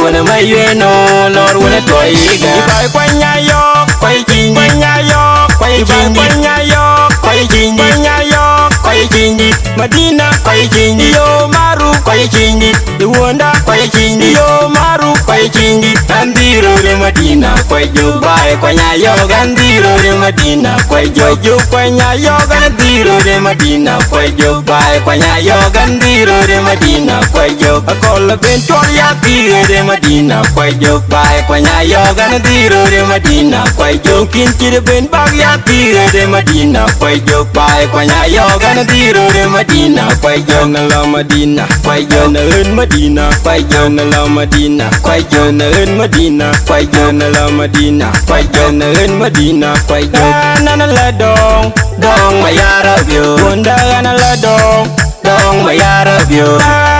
wanna Mabior no, Lord wanna Toiga. If I quanya yo, quay chinh quanya yo, quay chinh quanya yo, quay chinh quanya yo, quay chinh Madina quay chinh yo maru quay chinh the wonder quay chinh yo maru quay chinh Gandiro de Madina quay jo bai quanya yo Gandiro de Madina quay jo quanya yo Gandiro de Madina quay jo bai quanya yo Gandiro de Madina quay jo akola ben choria tire de Madina quay jo bai quanya yo Gandiro de Madina quay jo kinchi de ben bagya tire de Madina quay jo bai quanya yo Gandiro de Madina quay jo na la Madina quay jo na en Madina quay jo na la Madina quay jo na en Madina quay jo na la Madina quay jo na en Madina quay jo na la dong mayara view wonder na la dong mayara view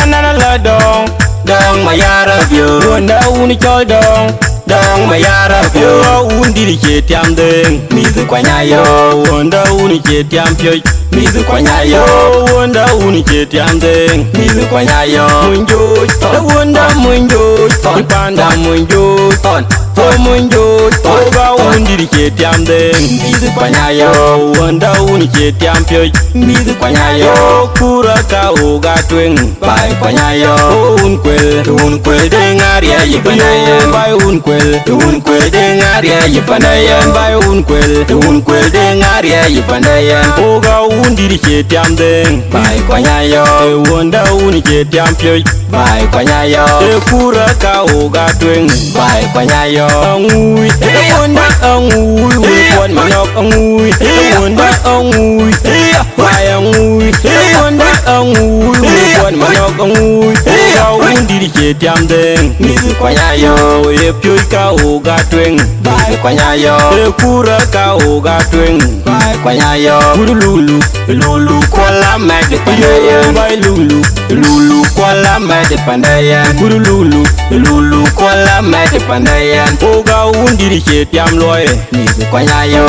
na la dong mayara view wonder uni chol dong mayara view undi di chetiam deng mizu kwanya yo wonder uni chetiam pyo mizu kwanya yo wonder uni chetiam deng mizu kwanya yo munjo ton wonder munjo ton panda munjo ton munjo toga undi di chetiam deng mizu kwanya yo wonder uni chetiam pyo mizu kwanya yo kura ka uga twing bai kwanya yo un kwel deng aria yipanayen bai un kwel deng aria yipanayen bai un kwel deng aria yipanayen uga undi di chetiam deng bai kwanya yo wonder uni chetiam pyo bai kwanya yo kura ka uga twing bai kwanya yo angui wonder angui won manok angui wonder angui bai angui wonder angui won manok angui uga undi di chetiam deng mizu kwanya yo pyo ka uga twing bai kwanya yo kura ka uga twing bai kwanya yo lulu kwala made pandayan bai lulu kwala made pandayan lulu kwala made pandayan uga undi di chetiam loy mizu kwanya yo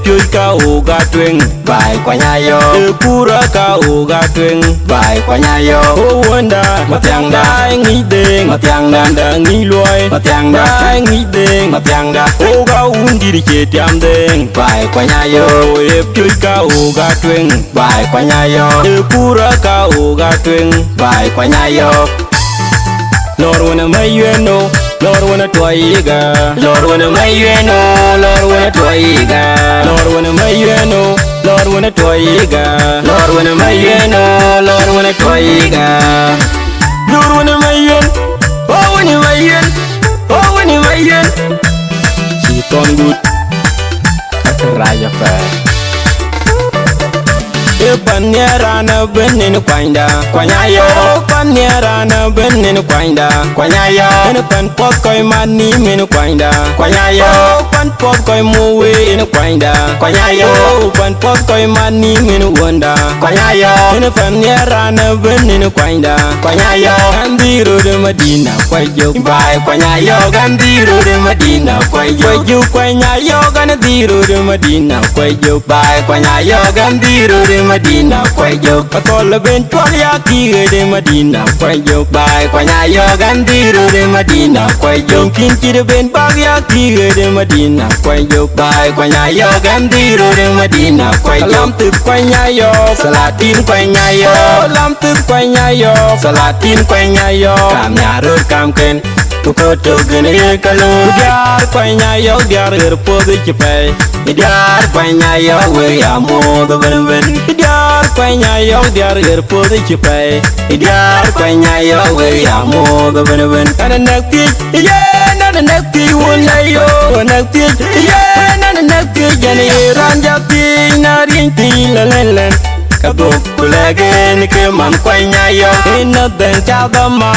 pyo ka uga twing bai kwanya yo kura ka uga twing bai kwanya yo wonder matiang dai ngi deng matiang da ngi loy matiang dai ngi deng matiang da uga undi di chetiam deng bai kwanya yo pyo ka uga twing bai kwanya yo kura ka uga twing bai kwanya yo Lord wanna Mabior no Lord wanna Toiga Lord wanna Mabior no Lord wanna Toiga Lord wanna Mabior no Lord wanna Toiga Lord wanna Mabior no Lord wanna Toiga Lord wanna Mabior oh wanna Mabior oh wanna Mabior she gone good Raya fa Panyera na benin kwanda kwanya yo panyera na benin kwanda kwanya yo en pan pop koy mani min kwanda kwanya yo pan pop koy muwe en kwanda kwanya yo pan pop koy mani min wonda kwanya yo en panyera na benin kwanda kwanya yo Gandiro de Madina kwayo bai kwanya yo Gandiro de Madina kwayo kwanya yo Gandiro de Madina kwayo bai kwanya yo Gandiro de Madina kwayo akola ben choria kire de Madina kwayo bai kwanya yo Gandiro de Madina kwayo kinchi de ben bagya kire de Madina kwayo bai kwanya yo Gandiro de Madina kwayo lam tu kwanya yo salatin kwanya yo lam tu kwanya yo salatin kwanya yo kam nyaro kam ken Tukoto gene kalu diar kwanya yo diar erpodi chipai diar kwanya yo we amo do ben diar kwanya yo diar erpodi chipai diar kwanya yo we amo do ben ana nakti ye nana nakti wona yo nakti ye nana nakti jane ranja pi na rinti lelen kabuk kulegen ke man kwanya yo inna den chadama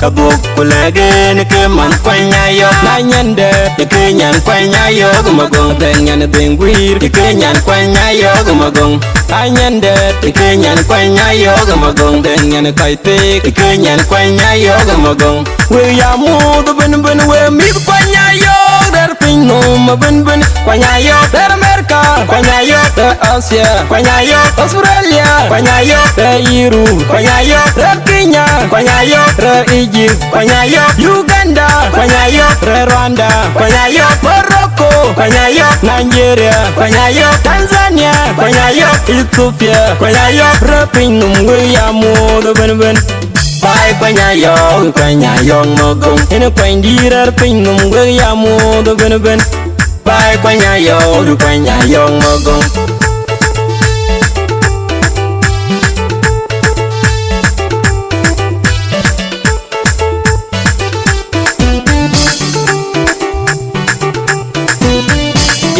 kabuk kulegen ke man kwanya yo na nyande ke nyan kwanya yo gumagong den nyan den gwir ke nyan kwanya yo gumagong anyande ke nyan kwanya yo gumagong den nyan kaite ke nyan kwanya yo gumagong we ya mu do ben we mi kwanya yo rer pin no ma ben ben kwanya yo rer America kwanya yo rer Asia kwanya yo Australia kwanya yo rer Europe kwanya yo rer Kenya kwanya yo rer Egypt kwanya yo Uganda kwanya yo rer Rwanda kwanya yo Morocco kwanya yo Nigeria kwanya yo Tanzania kwanya yo Ethiopia kwanya yo rer pin no ya mo do ben ben bai kwanya yo mogong ene kwandira pin no ya mo do ben ben bai kwanya yo mogong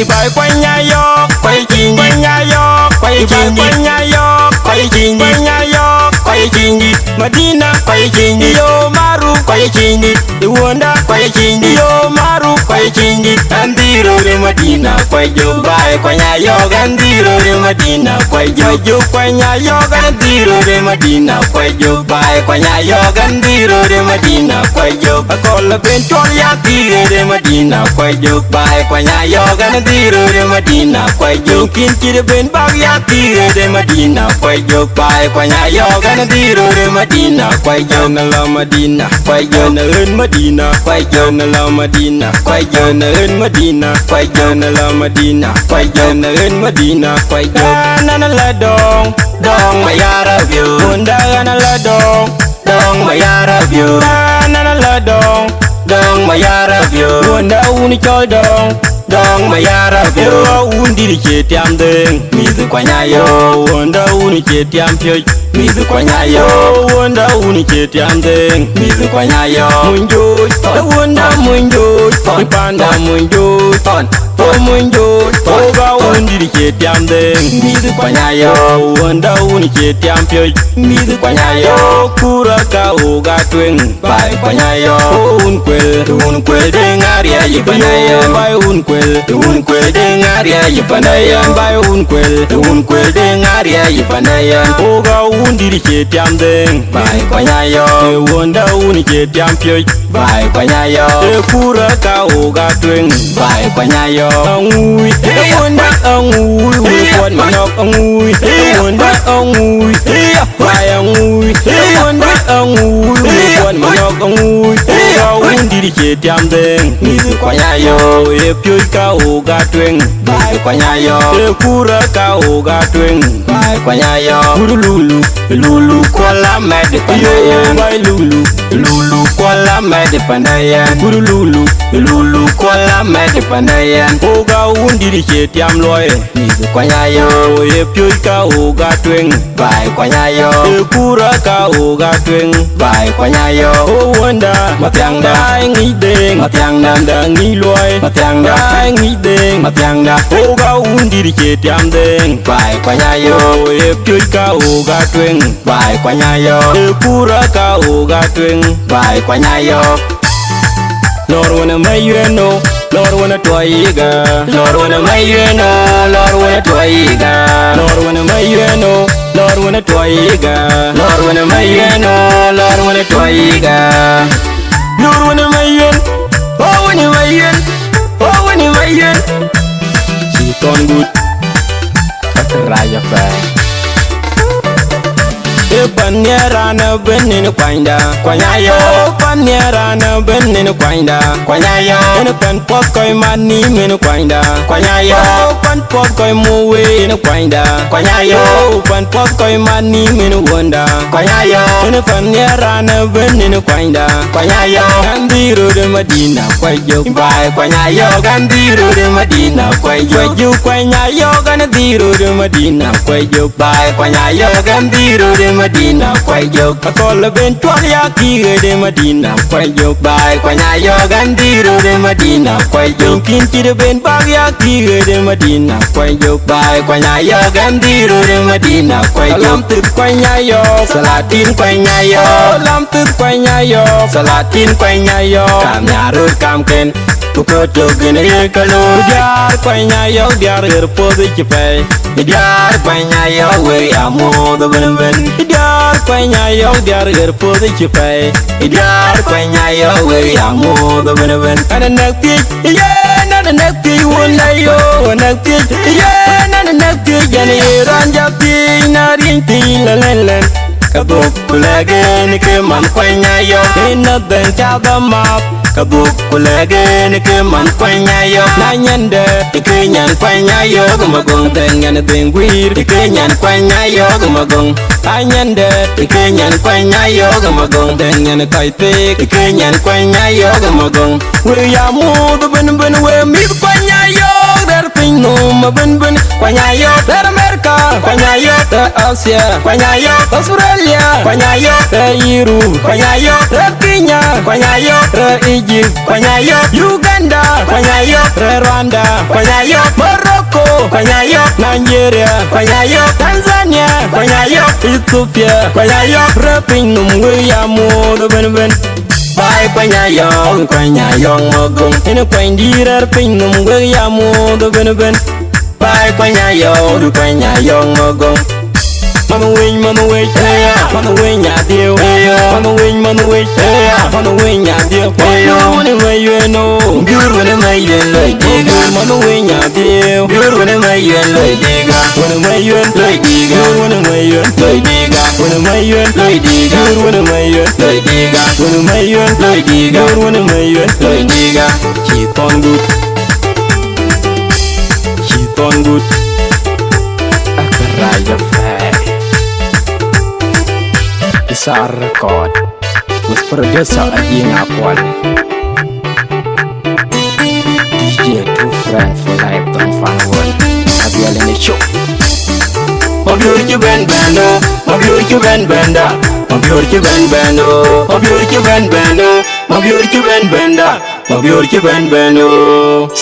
bai kwanya yo kwai jing kwanya yo kwai jing kwanya yo kwai jing kwanya yo kwai jing Madina kwai jing yo maru kwai jing Wanda kwai jing yo maru kwai jing andiro de Madina kwai jo bai kwanya yo gandiro de Madina kwai jo kwanya yo gandiro de Madina kwai jo bai kwanya yo gandiro de Madina kwai jo akola bentol ya tire de Madina kwai jo bai kwanya yo gandiro de Madina kwai jo kin kire ben bag ya tire de Madina kwai jo bai kwanya yo gandiro de Madina kwai jo na la Madina kwai jo na en Madina kwai jo na la Madina kwai jo na en Madina kwai jo na la Madina kwai jo na en Madina kwai jo na la dong ma yara view unda na la dong ma yara view na la dong ma yara view unda uni chol dong ma yara view undi ke tiam deng mi du kwanya yo unda uni ke tiam pyo mi du kwanya yo unda uni ke tiam deng mi du kwanya yo munjo unda munjo panda munjo munjo ga undi ke tiam deng mi du kwanya yo unda uni ke tiam pyo mi du kwanya yo kura ka uga tweng bai kwanya yo un kwel deng aria yi kwanya yo bai un kwel deng aria yi kwanya yo bai un kwel deng aria yi kwanya yo uga undi ke tiam deng bai kwanya yo unda uni ke tiam pyo bai kwanya yo kura ka uga tweng bai kwanya yo angui unda angui kwon manok angui unda angui bai angui unda angui kwon manok angui ga undi ke tiam deng mi kwanya yo pyo ka uga tweng bai kwanya yo kura ka uga tweng bai kwanya yo lulu kwala med pandayan bai lulu kwala med pandayan lulu kwala med pandayan uga undi ke tiam loe mi kwanya yo pyo ka uga tweng bai kwanya yo kura ka uga tweng bai kwanya yo wanda matyang da ngi deng matyang da ngi loe matyang da ngi deng matyang da uga undi ke tiam deng bai kwanya yo pyo ka uga tweng bai kwanya yo kura ka uga tweng bai kwanya yo Lord wanna mayueno Lord wanna toiga Lord wanna mayueno Lord wanna toiga Lord wanna mayueno Lord wanna toiga Lord wanna mayueno Lord wanna toiga Lord wanna mayuen oh wanna mayuen oh wanna mayuen she gone good Raya fai Panyera na benin kwanda kwanya yo panyera na benin kwanda kwanya yo en pan pot koy mani men kwanda kwanya yo pan pot koy muwe en kwanda kwanya yo pan pot koy mani men wonda kwanya yo en panyera na benin kwanda kwanya yo gandiro de Madina kwayo bai kwanya yo gandiro de Madina kwayo kwanya yo gandiro de Madina kwayo bai kwanya yo gandiro de Madina kwayo akola bentwal ya kire de Madina kwayo bai kwanya yo gandiro de Madina kwayo kin kire ben bag ya kire de Madina kwayo bai kwanya yo gandiro de Madina kwayo lam tut kwanya yo salatin kwanya yo lam tut kwanya yo salatin kwanya yo kam nyarut kam ken Tuko jogging e kalo diar kwanya yo diar erpodi chipe diar kwanya yo we amo do ben ben diar kwanya yo diar erpodi chipe diar kwanya yo we amo do ben ben ana nakti yeah nakti wala yo nakti yeah nana nakti jani ranja pi na rinti lalen kabuk kulage ni ke man kwanya yo ina ben chaba map kabuk kulage ni ke man kwanya yo na nyande ke nyan kwanya yo gumagong dengan bengwir ke nyan kwanya yo gumagong anyande ke nyan kwanya yo gumagong dengan kaipe ke nyan kwanya yo gumagong we ya mu ben we mi kwanya yo der pinu ma ben kwanya yo der America kwanya yo der Asia kwanya yo Australia kwanya yo der Europe kwanya yo der Kenya kwanya yo der Egypt kwanya yo Uganda kwanya yo der Rwanda kwanya yo Morocco kwanya yo Nigeria kwanya yo Tanzania kwanya yo Ethiopia kwanya yo pinu we ya mu ben Bye kwanya yo mogong ina kwandira pinu we ya mu ben Bye kwanya yo mogong Mama wing yeah mama wing ya deal mama wing yeah mama wing ya deal when you know beautiful when you like diga mama wing ya deal beautiful when you like diga when you like diga when you like diga when you like diga when you like diga when you like diga when you like diga keep on good Akaraya fay It's a record with producer Ading Akwal DJ True Friend for life don't find one Mabior in the show Mabior ki ben bendo Mabior ki ben benda Mabior ki ben bendo Mabior ki ben bendo Mabior ki ben benda Mabior ki ben bendo